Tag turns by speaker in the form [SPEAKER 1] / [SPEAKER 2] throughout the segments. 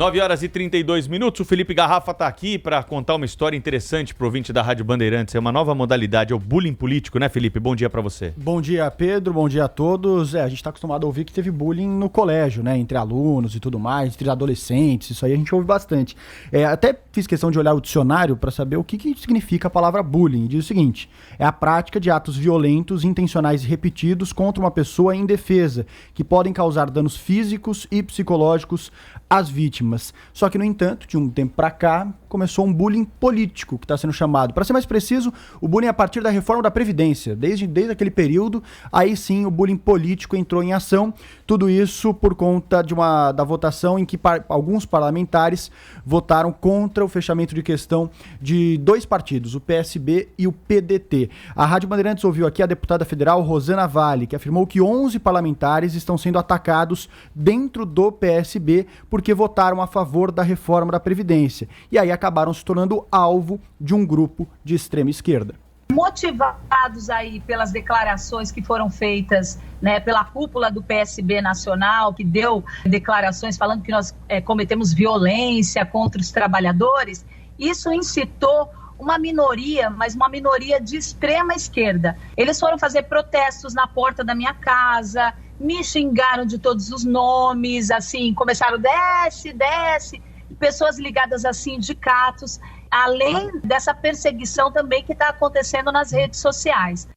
[SPEAKER 1] 9h32. O Felipe Garrafa está aqui para contar uma história interessante para o ouvinte da Rádio Bandeirantes. É uma nova modalidade, é o bullying político, né, Felipe? Bom dia para você.
[SPEAKER 2] Bom dia, Pedro. Bom dia a todos. A gente está acostumado a ouvir que teve bullying no colégio, né? Entre alunos e tudo mais, entre adolescentes. Isso aí a gente ouve bastante. Até fiz questão de olhar o dicionário para saber o que significa a palavra bullying. Diz o seguinte: é a prática de atos violentos, intencionais e repetidos contra uma pessoa indefesa, que podem causar danos físicos e psicológicos às vítimas. Só que, no entanto, de um tempo para cá, começou um bullying político, que está sendo chamado. Para ser mais preciso, o bullying a partir da reforma da Previdência. Desde aquele período, aí sim o bullying político entrou em ação. Tudo isso por conta da votação em que alguns parlamentares votaram contra o fechamento de questão de dois partidos, o PSB e o PDT. A Rádio Bandeirantes ouviu aqui a deputada federal Rosana Vale, que afirmou que 11 parlamentares estão sendo atacados dentro do PSB porque votaram a favor da reforma da Previdência. E aí acabaram se tornando alvo de um grupo de extrema esquerda.
[SPEAKER 3] Motivados aí pelas declarações que foram feitas, né, pela cúpula do PSB nacional, que deu declarações falando que nós cometemos violência contra os trabalhadores, isso incitou uma minoria, mas uma minoria de extrema esquerda. Eles foram fazer protestos na porta da minha casa, me xingaram de todos os nomes, assim, começaram desce, pessoas ligadas a sindicatos, além dessa perseguição também que está acontecendo nas redes sociais.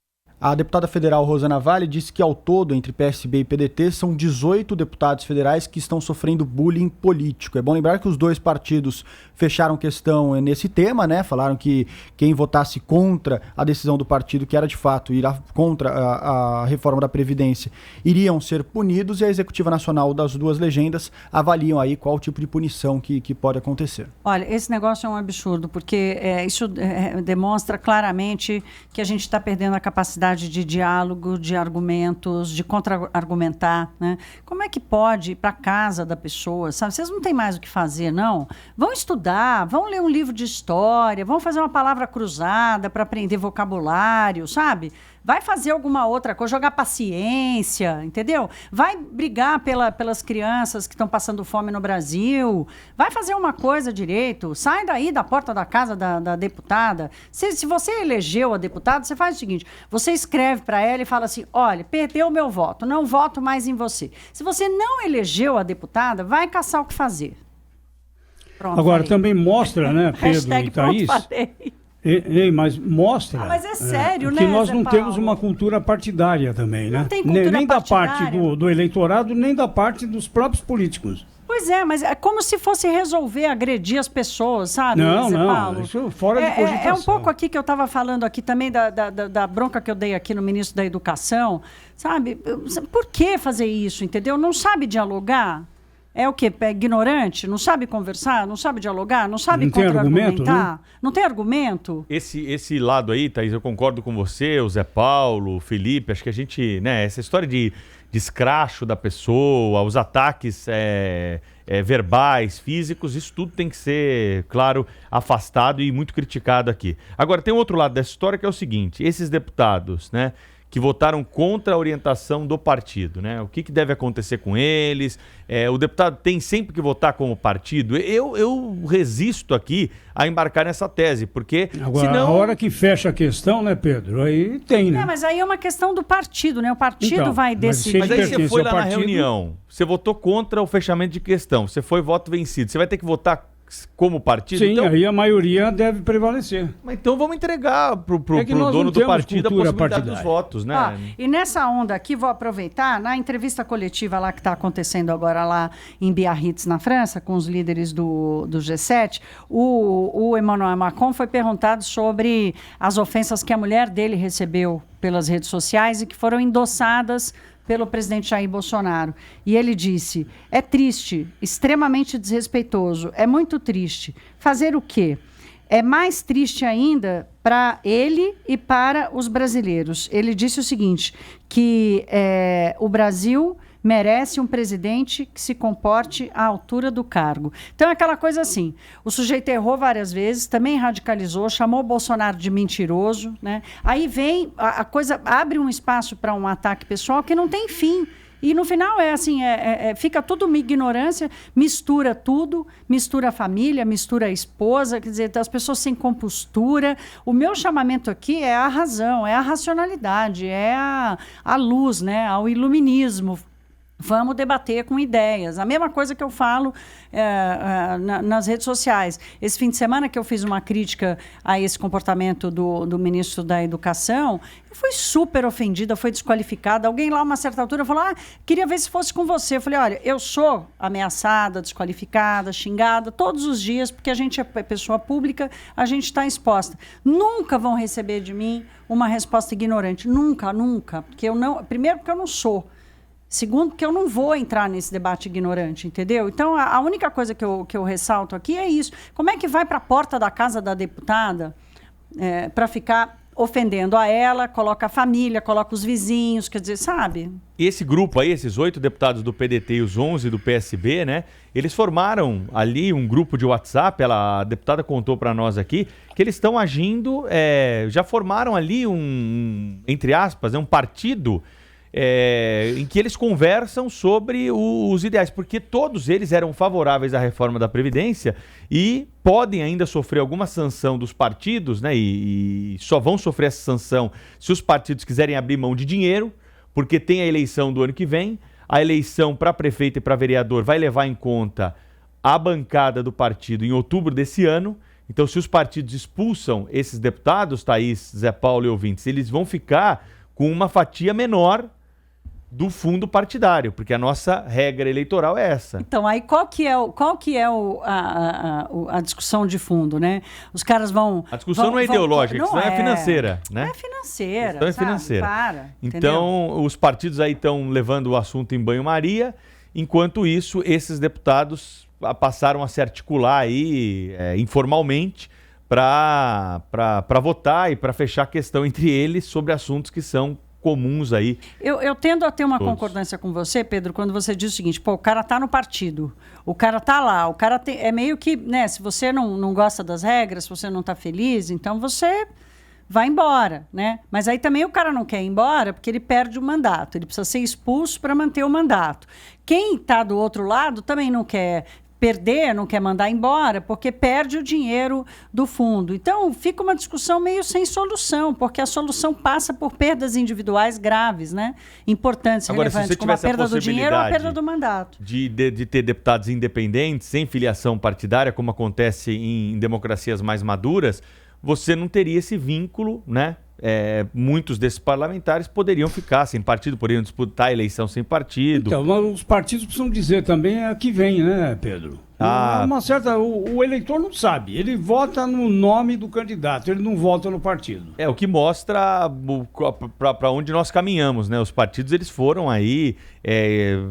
[SPEAKER 2] A deputada federal Rosana Vale disse que, ao todo, entre PSB e PDT, são 18 deputados federais que estão sofrendo bullying político. É bom lembrar que os dois partidos fecharam questão nesse tema, né? Falaram que quem votasse contra a decisão do partido, que era de fato ir contra a reforma da Previdência, iriam ser punidos, e a Executiva Nacional das duas legendas avaliam aí qual tipo de punição que pode acontecer.
[SPEAKER 4] Olha, esse negócio é um absurdo, porque isso demonstra claramente que a gente está perdendo a capacidade de diálogo, de argumentos, de contra-argumentar, né? Como é que pode ir para casa da pessoa, sabe? Vocês não têm mais o que fazer, não? Vão estudar, vão ler um livro de história, vão fazer uma palavra cruzada para aprender vocabulário, sabe? Vai fazer alguma outra coisa, jogar paciência, entendeu? Vai brigar pelas crianças que estão passando fome no Brasil. Vai fazer uma coisa direito. Sai daí da porta da casa da deputada. Se você elegeu a deputada, você faz o seguinte: você escreve para ela e fala assim: olha, perdeu o meu voto, não voto mais em você. Se você não elegeu a deputada, vai caçar o que fazer. Pronto,
[SPEAKER 5] agora,
[SPEAKER 4] falei.
[SPEAKER 5] Também mostra, né, Pedro e Thaís... Mas mostra
[SPEAKER 4] mas é sério,
[SPEAKER 5] que
[SPEAKER 4] né,
[SPEAKER 5] nós
[SPEAKER 4] Zé
[SPEAKER 5] não
[SPEAKER 4] Paulo?
[SPEAKER 5] temos uma cultura partidária também, né?
[SPEAKER 4] Não tem cultura
[SPEAKER 5] nem da
[SPEAKER 4] partidária.
[SPEAKER 5] parte do eleitorado, nem da parte dos próprios políticos.
[SPEAKER 4] Pois é, mas é como se fosse resolver agredir as pessoas, sabe, Zé Paulo?
[SPEAKER 5] Isso fora de cogitação.
[SPEAKER 4] É um pouco aqui que eu estava falando aqui também da bronca que eu dei aqui no ministro da Educação, sabe? Por que fazer isso, entendeu? Não sabe dialogar? É o quê? É ignorante? Não sabe conversar? Não sabe dialogar? Não sabe contra-argumentar? Não tem argumento?
[SPEAKER 1] Esse lado aí, Thaís, eu concordo com você, o Zé Paulo, o Felipe, acho que a gente, né, essa história de escracho da pessoa, os ataques verbais, físicos, isso tudo tem que ser, claro, afastado e muito criticado aqui. Agora, tem um outro lado dessa história que é o seguinte: esses deputados, né, que votaram contra a orientação do partido, né? O que deve acontecer com eles? O deputado tem sempre que votar como partido? Eu resisto aqui a embarcar nessa tese, porque
[SPEAKER 5] agora,
[SPEAKER 1] senão...
[SPEAKER 5] a hora que fecha a questão, né, Pedro? Aí tem, né?
[SPEAKER 4] Mas aí é uma questão do partido, né? O partido
[SPEAKER 5] então,
[SPEAKER 4] vai decidir.
[SPEAKER 1] Mas aí você foi lá
[SPEAKER 5] partido...
[SPEAKER 1] na reunião, você votou contra o fechamento de questão, você foi voto vencido, você vai ter que votar como partido?
[SPEAKER 5] Sim,
[SPEAKER 1] então,
[SPEAKER 5] aí a maioria deve prevalecer.
[SPEAKER 1] Mas então vamos entregar pro dono do partido a possibilidade dos votos, né?
[SPEAKER 4] E nessa onda aqui, vou aproveitar, na entrevista coletiva lá que está acontecendo agora lá em Biarritz, na França, com os líderes do G7, o Emmanuel Macron foi perguntado sobre as ofensas que a mulher dele recebeu pelas redes sociais e que foram endossadas pelo presidente Jair Bolsonaro. E ele disse: é triste, extremamente desrespeitoso, é muito triste. Fazer o quê? É mais triste ainda para ele e para os brasileiros. Ele disse o seguinte, que o Brasil merece um presidente que se comporte à altura do cargo. Então é aquela coisa assim, o sujeito errou várias vezes, também radicalizou, chamou o Bolsonaro de mentiroso, né? Aí vem, a coisa abre um espaço para um ataque pessoal que não tem fim. E no final fica tudo uma ignorância, mistura tudo, mistura a família, mistura a esposa, quer dizer, as pessoas sem compostura. O meu chamamento aqui é a razão, é a racionalidade, é a luz, né? Ao iluminismo. Vamos debater com ideias. A mesma coisa que eu falo nas redes sociais. Esse fim de semana que eu fiz uma crítica a esse comportamento do ministro da Educação, eu fui super ofendida, foi desqualificada. Alguém lá, a uma certa altura, falou, queria ver se fosse com você. Eu falei, olha, eu sou ameaçada, desqualificada, xingada todos os dias, porque a gente é pessoa pública, a gente está exposta. Nunca vão receber de mim uma resposta ignorante. Nunca, nunca. Primeiro, porque eu não sou. Segundo, porque eu não vou entrar nesse debate ignorante, entendeu? Então, a única coisa que eu ressalto aqui é isso. Como é que vai para a porta da casa da deputada para ficar ofendendo a ela, coloca a família, coloca os vizinhos, quer dizer, sabe?
[SPEAKER 1] E esse grupo aí, esses 8 deputados do PDT e os 11 do PSB, né? Eles formaram ali um grupo de WhatsApp, a deputada contou para nós aqui, que eles estão agindo, já formaram ali entre aspas, um partido... em que eles conversam sobre os ideais, porque todos eles eram favoráveis à reforma da Previdência e podem ainda sofrer alguma sanção dos partidos, né? E só vão sofrer essa sanção se os partidos quiserem abrir mão de dinheiro, porque tem a eleição do ano que vem, a eleição para prefeito e para vereador vai levar em conta a bancada do partido em outubro desse ano. Então, se os partidos expulsam esses deputados, Thaís, Zé Paulo e ouvintes, eles vão ficar com uma fatia menor do fundo partidário, porque a nossa regra eleitoral é essa.
[SPEAKER 4] Então, aí qual que é a discussão de fundo, né? Os caras vão...
[SPEAKER 1] A discussão não é ideológica, a discussão é financeira, né?
[SPEAKER 4] Não é financeira,
[SPEAKER 1] a questão é financeira. Então,
[SPEAKER 4] entendeu?
[SPEAKER 1] Os partidos aí estão levando o assunto em banho-maria, enquanto isso, esses deputados passaram a se articular aí informalmente para votar e para fechar a questão entre eles sobre assuntos que são comuns aí.
[SPEAKER 4] Eu tendo a ter uma concordância com você, Pedro, quando você diz o seguinte, o cara tá no partido, o cara tá lá, o cara é meio que, né, se você não gosta das regras, se você não tá feliz, então você vai embora, né? Mas aí também o cara não quer ir embora porque ele perde o mandato, ele precisa ser expulso para manter o mandato. Quem tá do outro lado também não quer perder, não quer mandar embora, porque perde o dinheiro do fundo. Então, fica uma discussão meio sem solução, porque a solução passa por perdas individuais graves, né? Importantes,
[SPEAKER 1] agora,
[SPEAKER 4] relevantes, como a perda do dinheiro ou a perda do mandato.
[SPEAKER 1] De ter deputados independentes, sem filiação partidária, como acontece em democracias mais maduras, você não teria esse vínculo, né? Muitos desses parlamentares poderiam ficar sem partido, poderiam disputar a eleição sem partido.
[SPEAKER 5] Então, mas os partidos precisam dizer também a que vem, né, Pedro? O eleitor não sabe, ele vota no nome do candidato, ele não vota no partido.
[SPEAKER 1] O que mostra para onde nós caminhamos, né? Os partidos eles foram aí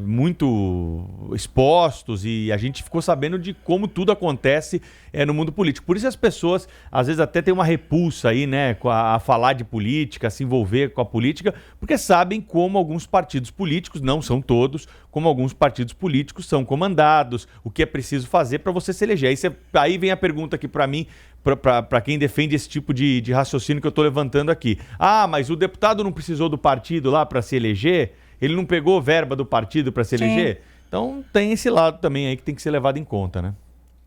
[SPEAKER 1] muito expostos e a gente ficou sabendo de como tudo acontece no mundo político. Por isso as pessoas às vezes até têm uma repulsa aí, né, a falar de política, a se envolver com a política, porque sabem como alguns partidos políticos, não são todos, como alguns partidos políticos são comandados, o que é preciso fazer para você se eleger. Aí vem a pergunta aqui para mim, para quem defende esse tipo de raciocínio que eu estou levantando aqui. Mas o deputado não precisou do partido lá para se eleger? Ele não pegou verba do partido para se eleger? Então tem esse lado também aí que tem que ser levado em conta, né?